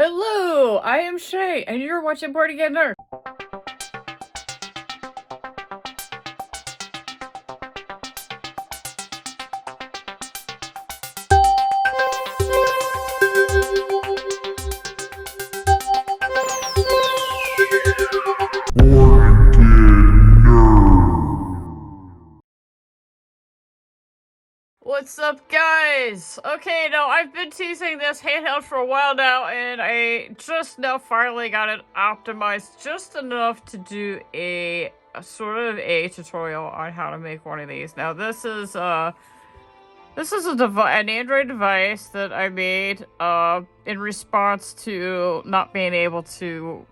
Hello, I am Shay, and you're watching Party Game Nerd. What's up, guys? Okay, now I've been teasing this handheld for a while now, and I just now finally got it optimized just enough to do a sort of a tutorial on how to make one of these. Now, this is an Android device that I made in response to not being able to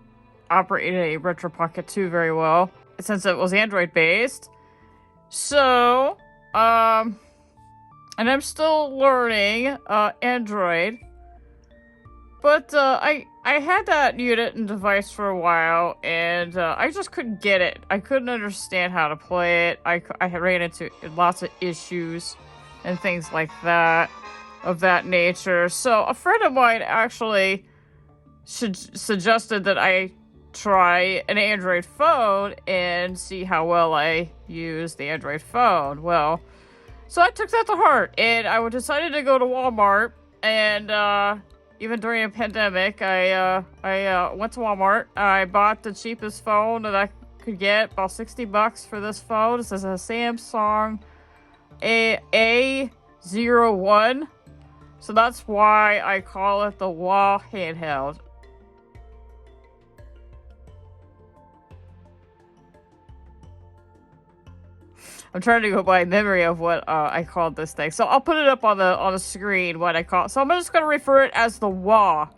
operate a Retro Pocket 2 very well since it was Android based. So, and I'm still learning Android, but I had that unit and device for a while, and I just couldn't get it. I couldn't understand how to play it. I ran into lots of issues and things like that, of that nature. So a friend of mine actually suggested that I try an Android phone and see how well I use the Android phone. Well, so I took that to heart, and I decided to go to Walmart, and even during a pandemic, I went to Walmart. I bought the cheapest phone that I could get, about $60 for this phone. This is a Samsung A01, so that's why I call it the WAH handheld. I'm trying to go by memory of what I called this thing. So I'll put it up on the screen what I call it. So I'm just going to refer it as the WAH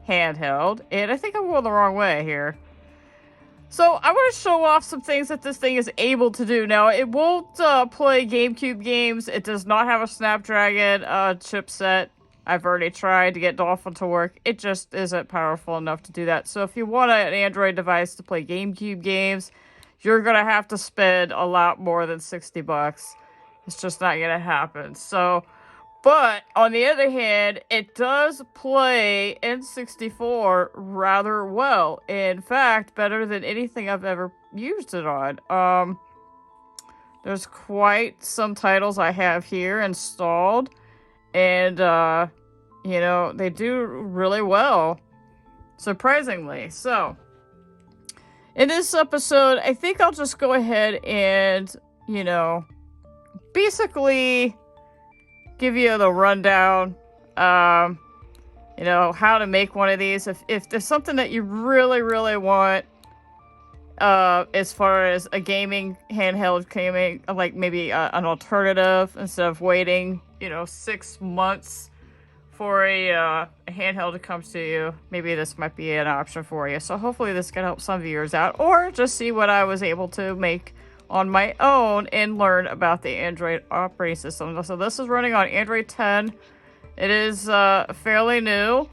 handheld. And I think I'm going the wrong way here. So I want to show off some things that this thing is able to do. Now, it won't play GameCube games. It does not have a Snapdragon chipset. I've already tried to get Dolphin to work. It just isn't powerful enough to do that. So if you want an Android device to play GameCube games, you're going to have to spend a lot more than $60. It's just not going to happen. So, but on the other hand, it does play N64 rather well. In fact, better than anything I've ever used it on. There's quite some titles I have here installed. And, you know, they do really well. Surprisingly. So, in this episode, I think I'll just go ahead and, you know, basically give you the rundown, you know, how to make one of these. If there's something that you really, really want, as far as a gaming handheld gaming, like maybe an alternative instead of waiting, you know, 6 months for a handheld to come to you, maybe this might be an option for you. So hopefully this can help some viewers out, or just see what I was able to make on my own and learn about the Android operating system. So this is running on Android 10. It is fairly new.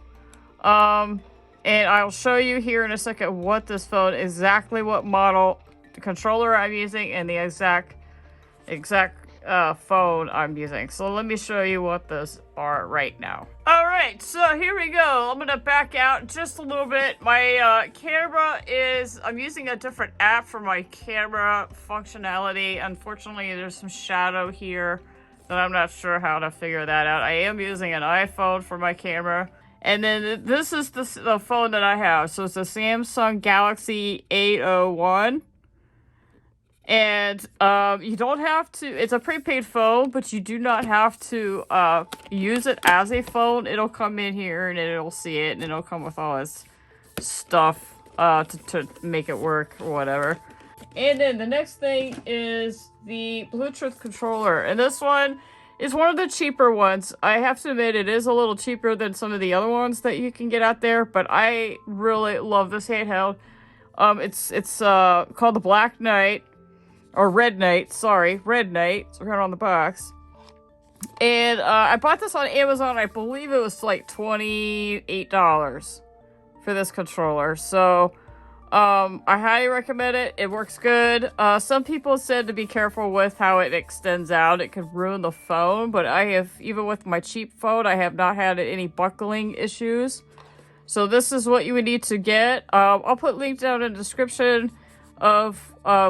And I'll show you here in a second what this phone, exactly what model controller I'm using, and the exact phone I'm using. So let me show you what those are right now. Alright, so here we go. I'm gonna back out just a little bit. My camera is, I'm using a different app for my camera functionality. Unfortunately, there's some shadow here that I'm not sure how to figure that out. I am using an iPhone for my camera. And then this is the phone that I have. So it's a Samsung Galaxy A01. And you don't have to, it's a prepaid phone, but you do not have to use it as a phone. It'll come in here and it'll see it, and it'll come with all its stuff to make it work or whatever. And then the next thing is the Bluetooth controller. And this one is one of the cheaper ones. I have to admit, it is a little cheaper than some of the other ones that you can get out there, but I really love this handheld. It's called the Black Knight. Or Red Knight, sorry. Red Knight. It's right on the box. And I bought this on Amazon. I believe it was like $28 for this controller. So, I highly recommend it. It works good. Some people said to be careful with how it extends out. It could ruin the phone. But I have, even with my cheap phone, I have not had any buckling issues. So this is what you would need to get. I'll put links down in the description of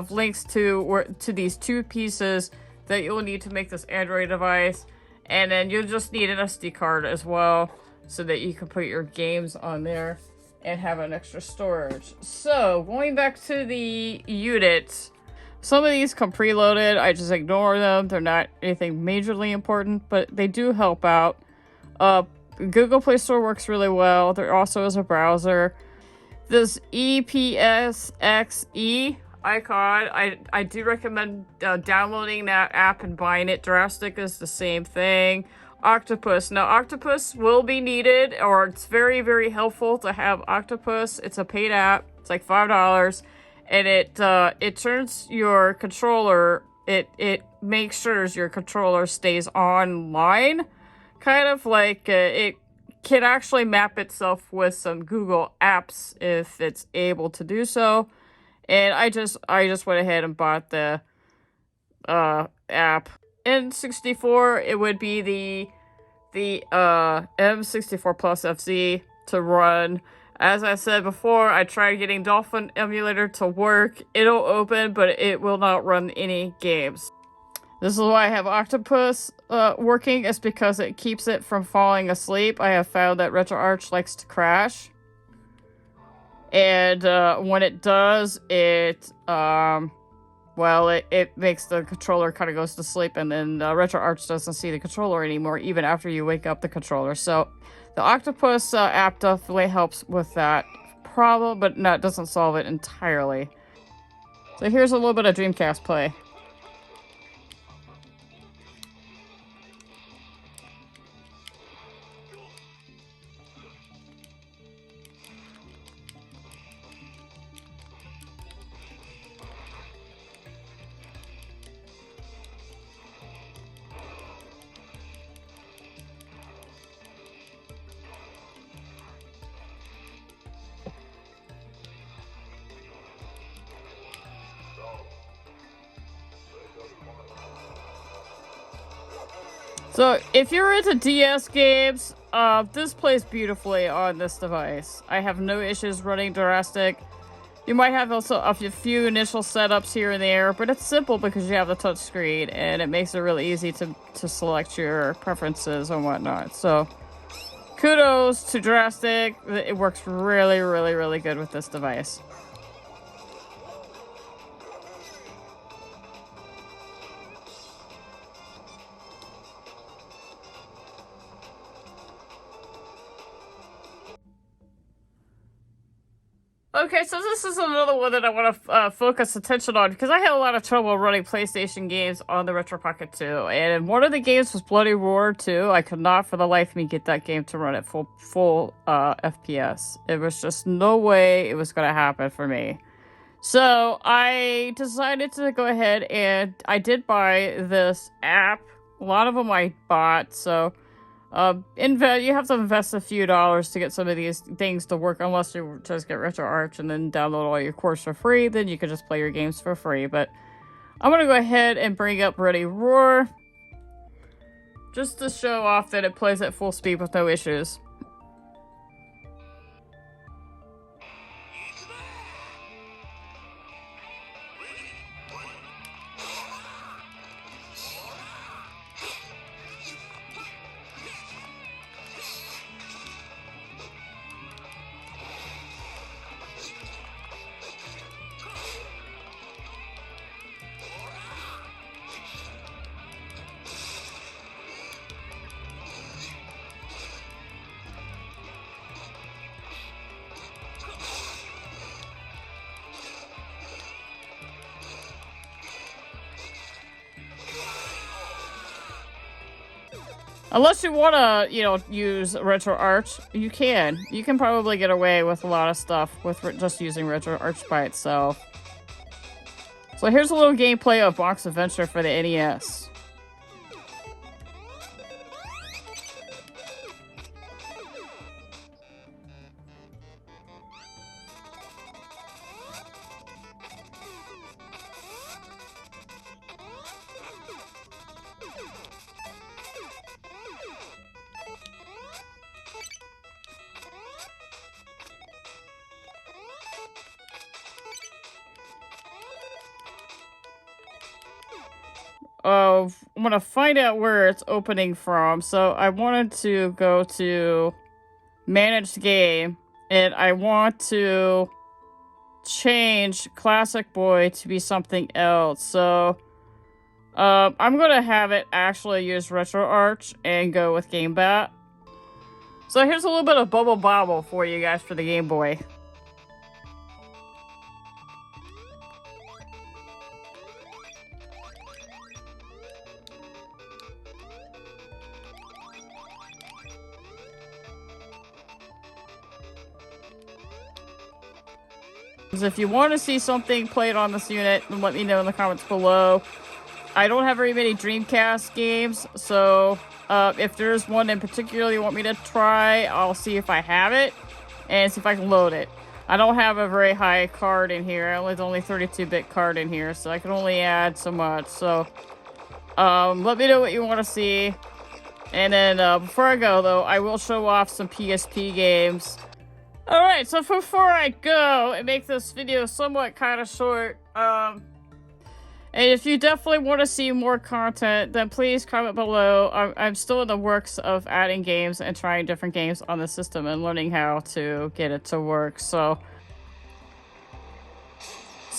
links to these two pieces that you'll need to make this Android device. And then you'll just need an SD card as well so that you can put your games on there and have an extra storage. So going back to the units, some of these come preloaded. I just ignore them. They're not anything majorly important, but they do help out. Google Play Store works really well. There also is a browser. This ePSXe icon, I do recommend downloading that app and buying it. Drastic is the same thing. Octopus. Now, Octopus will be needed, or it's very, very helpful to have Octopus. It's a paid app. It's like $5, and it turns your controller. It makes sure your controller stays online. Kind of like it can actually map itself with some Google apps if it's able to do so. And I just went ahead and bought the app. N64, it would be the M64Plus FZ to run. As I said before, I tried getting Dolphin emulator to work. It'll open, but it will not run any games. This is why I have Octopus working, is because it keeps it from falling asleep. I have found that RetroArch likes to crash. And when it does, it makes the controller kind of goes to sleep, and then RetroArch doesn't see the controller anymore, even after you wake up the controller. So the Octopus app definitely helps with that problem, but no, it doesn't solve it entirely. So here's a little bit of Dreamcast play. So, if you're into DS games, this plays beautifully on this device. I have no issues running Drastic. You might have also a few initial setups here and there, but it's simple because you have the touchscreen, and it makes it really easy to select your preferences and whatnot. So, kudos to Drastic. It works really, really, really good with this device. Okay, so this is another one that I want to focus attention on, because I had a lot of trouble running PlayStation games on the Retro Pocket 2, and one of the games was Bloody Roar 2. I could not for the life of me get that game to run at full FPS. It was just no way it was going to happen for me. So I decided to go ahead, and I did buy this app. A lot of them I bought, so... you have to invest a few dollars to get some of these things to work, unless you just get RetroArch and then download all your cores for free. Then you can just play your games for free. But I'm gonna go ahead and bring up Bloody Roar just to show off that it plays at full speed with no issues. Unless you want to, use RetroArch, you can. You can probably get away with a lot of stuff with just using RetroArch by itself. So here's a little gameplay of Bonk's Adventure for the NES. I'm gonna find out where it's opening from. So I wanted to go to manage game, and I want to change Classic Boy to be something else. So I'm gonna have it actually use RetroArch and go with GameBat. So here's a little bit of Bubble Bobble for you guys for the Game Boy. If you want to see something played on this unit, then let me know in the comments below. I don't have very many Dreamcast games, so if there's one in particular you want me to try, I'll see if I have it and see if I can load it. I don't have a very high card in here. It's only 32-bit card in here, so I can only add so much. So let me know what you want to see. And then before I go, though, I will show off some PSP games. Alright, so before I go and make this video somewhat kind of short, and if you definitely want to see more content, then please comment below. I'm still in the works of adding games and trying different games on the system and learning how to get it to work, so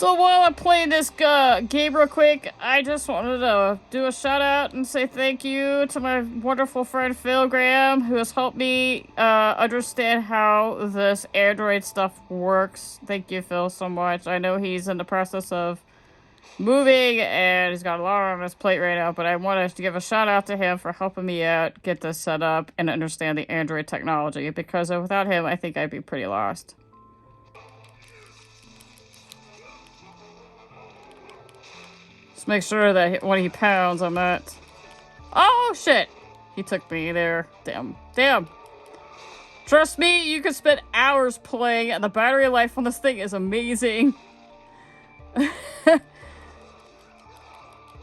while I'm playing this game real quick, I just wanted to do a shout out and say thank you to my wonderful friend Phil Graham, who has helped me understand how this Android stuff works. Thank you, Phil, so much. I know he's in the process of moving and he's got a lot on his plate right now, but I wanted to give a shout out to him for helping me out, get this set up, and understand the Android technology, because without him, I think I'd be pretty lost. Just make sure that when he pounds, I'm not... Oh, shit! He took me there. Damn. Damn. Trust me, you can spend hours playing, and the battery life on this thing is amazing.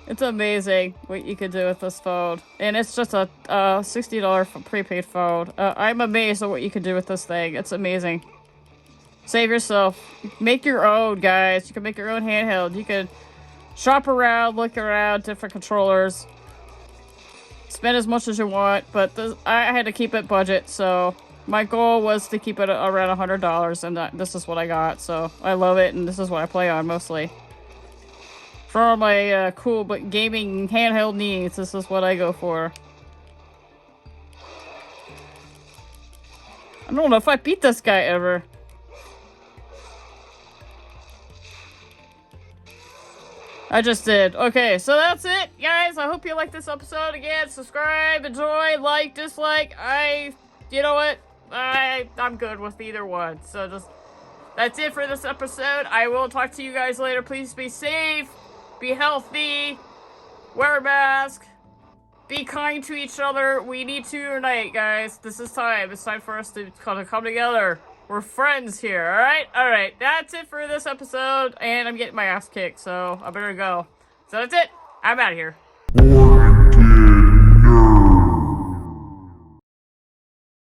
It's amazing what you can do with this phone. And it's just a $60 prepaid phone. I'm amazed at what you can do with this thing. It's amazing. Save yourself. Make your own, guys. You can make your own handheld. You can shop around, look around, different controllers. Spend as much as you want, but I had to keep it budget, so my goal was to keep it around $100, and this is what I got, so I love it, and this is what I play on mostly. For all my cool but gaming handheld needs, this is what I go for. I don't know if I beat this guy ever. I just did. Okay, so that's it, guys. I hope you liked this episode. Again, subscribe, enjoy, like, dislike. You know what? I'm good with either one. So that's it for this episode. I will talk to you guys later. Please be safe, be healthy, wear a mask, be kind to each other. We need to unite, guys. This is time. It's time for us to come together. We're friends here, alright? Alright, that's it for this episode, and I'm getting my ass kicked, so I better go. So that's it. I'm out of here.